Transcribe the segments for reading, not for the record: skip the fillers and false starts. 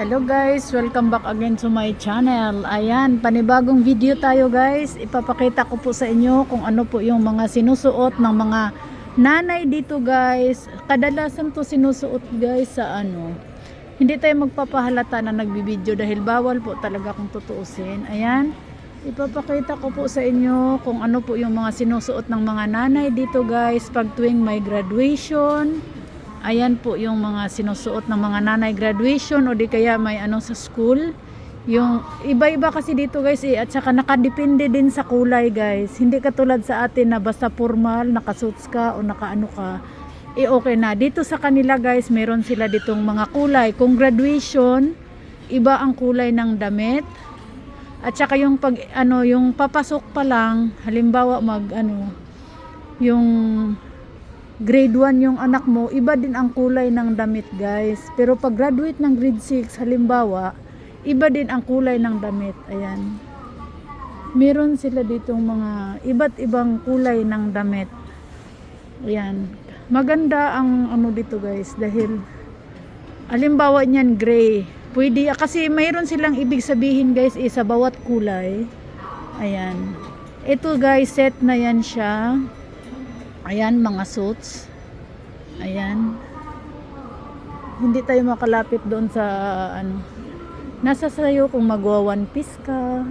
Hello guys, welcome back again to my channel. Ayan, panibagong video tayo guys. Ipapakita ko po sa inyo kung ano po yung mga sinusuot ng mga nanay dito guys. Kadalasan to sinusuot guys sa hindi tayo magpapahalata na nagbibideo dahil bawal po talaga kung tutuusin. Ayan, ipapakita ko po sa inyo kung ano po yung mga sinusuot ng mga nanay dito guys pag tuwing may graduation. Ayan po yung mga sinusuot ng mga nanay graduation o di kaya may sa school. Yung iba-iba kasi dito guys at saka nakadepende din sa kulay guys. Hindi katulad sa atin na basta formal, nakasuits ka o nakaano ka, okay na. Dito sa kanila guys, meron sila ditong mga kulay. Kung graduation, iba ang kulay ng damit. At saka yung pag yung papasok pa lang, halimbawa yung grade 1 yung anak mo, iba din ang kulay ng damit guys. Pero pag graduate ng grade 6 halimbawa, iba din ang kulay ng damit. Ayan, meron sila ditong mga iba't ibang kulay ng damit. Ayan, maganda ang dito guys dahil halimbawa niyan gray, pwede kasi mayroon silang ibig sabihin guys sa bawat kulay. Ayan, ito guys, set na yan siya. Ayan, mga suits. Ayan. Hindi tayo makalapit doon sa nasa sayo kung magwa one piece ka.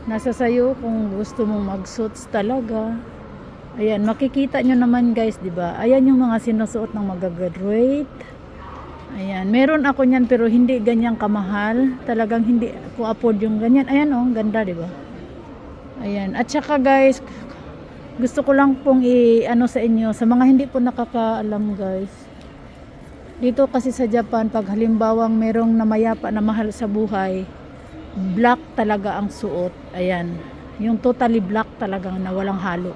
Nasa sayo kung gusto mong mag-suits talaga. Ayan, makikita nyo naman guys, 'di ba? Ayan yung mga sinusuot ng magagraduate. Ayan, meron ako niyan pero hindi ganyang kamahal. Talagang hindi ko afford yung ganyan. Ayan ganda, 'di ba? Ayan, at saka guys, gusto ko lang pong sa inyo, sa mga hindi po nakakaalam guys. Dito kasi sa Japan, pag halimbawang merong namayapa na mahal sa buhay, black talaga ang suot. Ayan, yung totally black talaga na walang halo.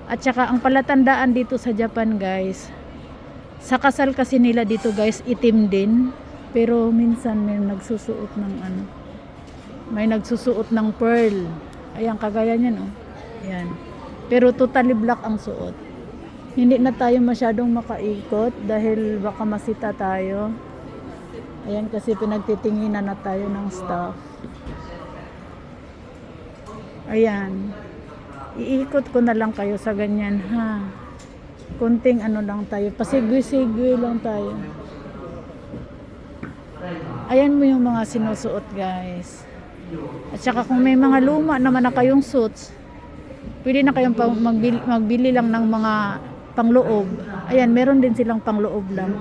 At saka ang palatandaan dito sa Japan guys, sa kasal kasi nila dito guys, itim din. Pero minsan may nagsusuot ng may nagsusuot ng pearl. Ayan, kagaya niyan Ayan. Pero totally black ang suot. Hindi na tayo masyadong makaikot dahil baka masita tayo. Ayan, kasi pinagtitinginan na tayo ng staff. Ayan. Iikot ko na lang kayo sa ganyan ha. Kunting lang tayo. Pasigwi-sigwi lang tayo. Ayan mo yung mga sinusuot guys. At saka kung may mga luma naman na kayong suits, pwede na kayong magbili lang ng mga pangloob. Ayan, meron din silang pangloob lang.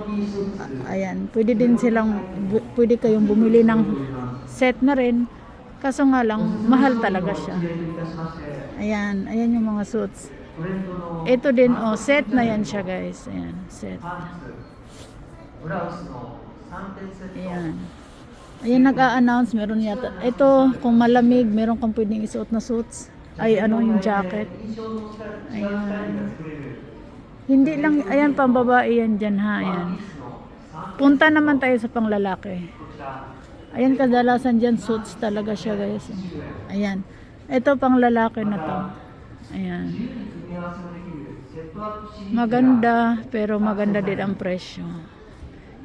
Ayan, pwede kayong bumili ng set na rin. Kaso nga lang, mahal talaga siya. Ayan, ayan yung mga suits. Ito din, set na yan siya guys. Ayan, set. Ayan. Ayan, nag-a-announce, meron yata. Ito, kung malamig, meron kang pwedeng isuot na suits. Ay yung jacket. Ayan. Hindi lang, ayan, pambabae yan dyan ha. Ayan. Punta naman tayo sa panglalaki. Ayan, kadalasan dyan suits talaga siya guys. Ayan. Ito panglalaki na to. Ayan. Maganda, pero maganda din ang presyo.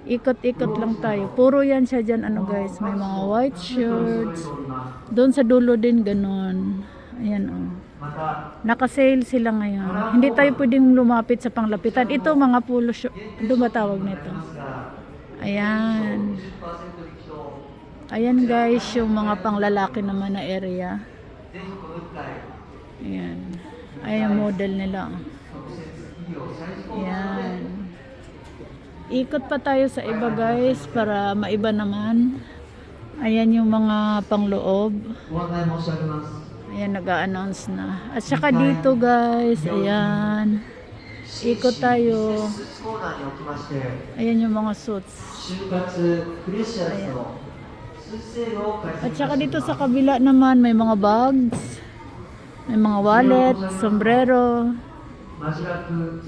Ikot-ikot lang tayo. Puro yan siya dyan guys. May mga white shirts. Doon sa dulo din ganun. Ayan naka-sale sila ngayon. Hindi tayo pwedeng lumapit sa panglapitan. Ito mga polo shirt. Ano ba tawag nito? Ayan. Ayan guys, yung mga panglalaki naman na area. Ayan. Ayan model nila. Ayan. Ikot pa tayo sa iba guys para maiba naman. Ayan yung mga pangloob. Ayan, nag-a-announce na. At saka dito guys, ayan, ikot tayo. Ayan yung mga suits. Ayan. At saka dito sa kabila naman, may mga bags, may mga wallet, sombrero.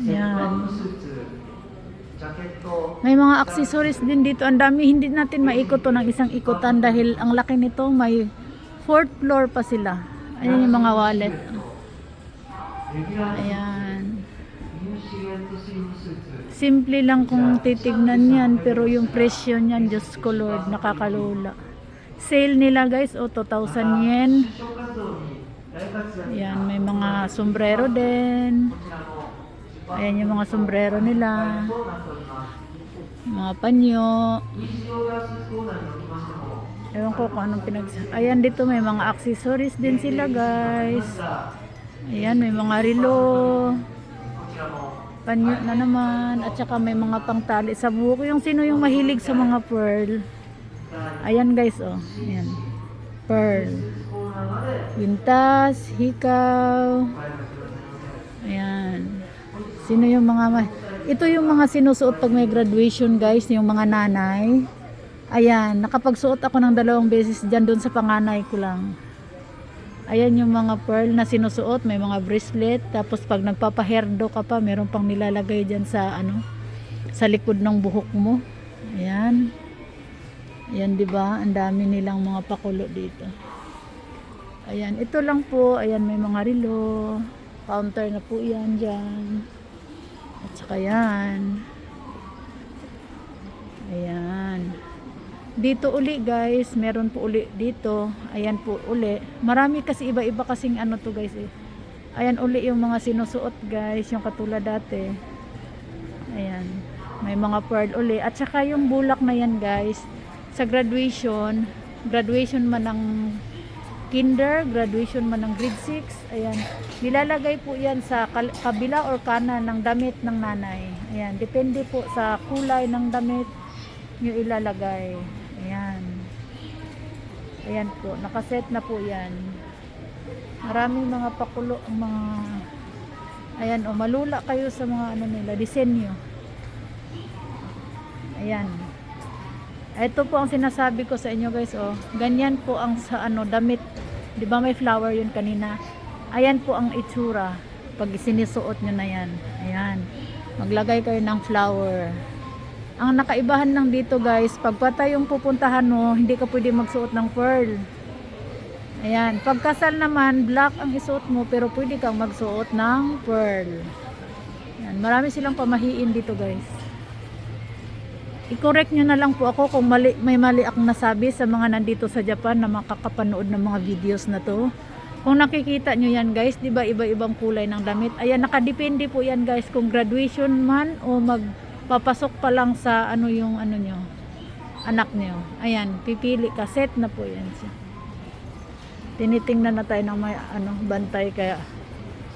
Ayan. May mga accessories din dito. Ang dami, hindi natin maikot to ng isang ikutan dahil ang laki nito, may 4th floor pa sila. Ayan yung mga wallet. Simple lang kung titignan yan, pero yung presyo niyan, Diyos ko Lord, nakakalula. Sale nila guys, 2,000 yen. Yan, may mga sombrero din. Ayan yung mga sombrero nila. Mga panyo. Ewan ko kung anong ayan, dito may mga accessories din sila guys. Ayan, may mga relo. Panyo na naman. At saka may mga pangtali sa buhok. Yung sino yung mahilig sa mga pearl. Ayan guys, oh. Ayan. Pearl. Wintas, hikaw. Ayan. Sino yung mga ito yung mga sinusuot pag may graduation guys, yung mga nanay. Ayan, nakapagsuot ako ng 2 beses dyan doon sa panganay ko lang. Ayan yung mga pearl na sinusuot, may mga bracelet, tapos pag nagpapaherdo ka pa, meron pang nilalagay dyan sa sa likod ng buhok mo. Ayan. Ayan, 'di ba? Ang dami nilang mga pakulo dito. Ayan, ito lang po. Ayan, may mga relo. Counter na po 'yan diyan. At saka 'yan. Ayan. Dito uli guys, meron po uli dito. Ayan po uli. Marami kasi iba-iba kasing to guys eh. Ayan uli yung mga sinusuot guys, yung katulad dati. Ayan. May mga pearl uli. At saka yung bulak na yan guys, sa graduation man ng kinder, graduation man ng grade 6, ayan. Nilalagay po yan sa kabila or kanan ng damit ng nanay. Ayan, depende po sa kulay ng damit nyo ilalagay. Ayan. Ayan po, nakaset na po yan. Maraming mga pakulo, mga ayan, malula kayo sa mga nila, disenyo. Ayan. Ito po ang sinasabi ko sa inyo guys, ganyan po ang sa damit. 'Di ba may flower 'yun kanina? Ayan po ang itsura pag sinisuot nyo na yan. Ayan. Maglagay kayo ng flower. Ang nakaibahan lang dito guys, pagpata yung pupuntahan mo, hindi ka pwede magsuot ng pearl. Ayan, pagkasal naman, black ang isuot mo, pero pwede kang magsuot ng pearl. Ayan, marami silang pamahiin dito guys. I-correct nyo na lang po ako kung may mali akong nasabi sa mga nandito sa Japan na makakapanood ng mga videos na to. Kung nakikita nyo yan guys, di ba iba-ibang kulay ng damit. Ayan, nakadepende po yan guys kung graduation man o magpapasok pa lang sa yung nyo, anak nyo. Ayan, pipili ka, set na po yan siya. Tinitingnan na tayo ng may bantay, kaya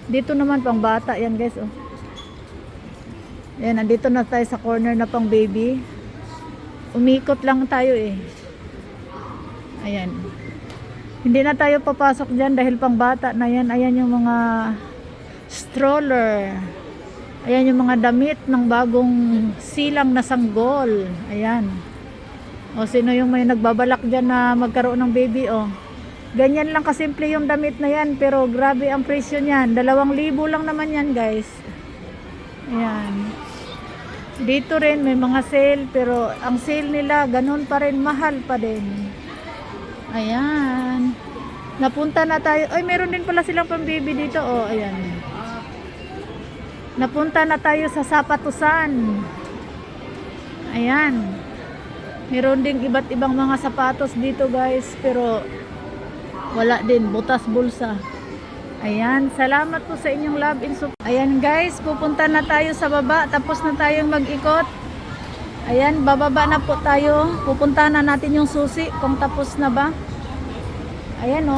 dito naman pang bata yan guys. Ayan, nandito na tayo sa corner na pang baby. Umikot lang tayo eh. Ayan. Hindi na tayo papasok dyan dahil pang bata na yan. Ayan yung mga stroller. Ayan yung mga damit ng bagong silang na sanggol. Ayan. O sino yung may nagbabalak dyan na magkaroon ng baby Ganyan lang kasimple yung damit na yan, pero grabe ang presyo niyan. 2,000 lang naman yan guys. Ayan. Dito rin may mga sale, pero ang sale nila ganun pa rin, mahal pa din. Ayan. Napunta na tayo. Ay, meron din pala silang pang-baby dito. Ayan. Napunta na tayo sa sapatusan. Ayan. Meron ding iba't ibang mga sapatos dito guys, pero wala din, butas bulsa. Ayan, salamat po sa inyong love and support. Ayan guys, pupunta na tayo sa baba, tapos na tayong mag-ikot. Ayan, bababa na po tayo. Pupunta na natin yung susi kung tapos na ba. Ayan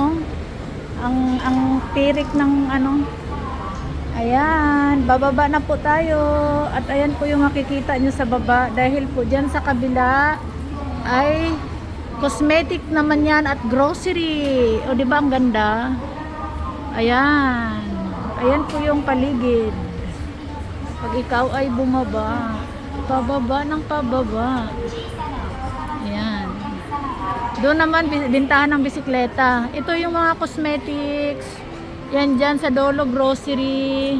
ang tirik ng Ayan, bababa na po tayo. At ayan po yung makikita nyo sa baba. Dahil po dyan sa kabila ay cosmetic naman yan at grocery. O diba ang ganda? Ayan. Ayan po yung paligid. Pag ikaw ay bumaba, pababa ng pababa. Ayan. Doon naman bintahan ng bisikleta. Ito yung mga cosmetics. Yan dyan sa Dolo Grocery.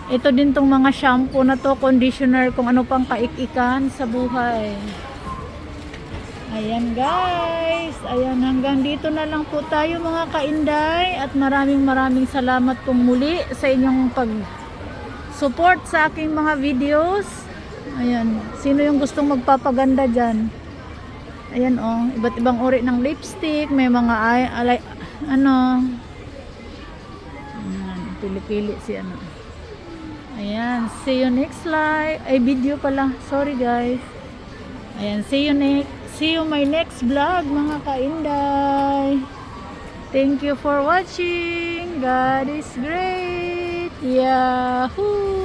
Ito din tong mga shampoo na to, conditioner, kung ano pang kaikikan sa buhay. Ayan guys, ayan, hanggang dito na lang po tayo mga kainday, at maraming salamat pong muli sa inyong pag-support sa aking mga videos. Ayan. Sino yung gustong magpapaganda dyan? Ayan oh. Iba't ibang uri ng lipstick. May mga ano. Ayan. Pili-pili si ano. Ayan. See you next live. Ay, video pala. Sorry guys. Ayan. See you my next vlog mga kainday. Thank you for watching. God is great. Yahoo!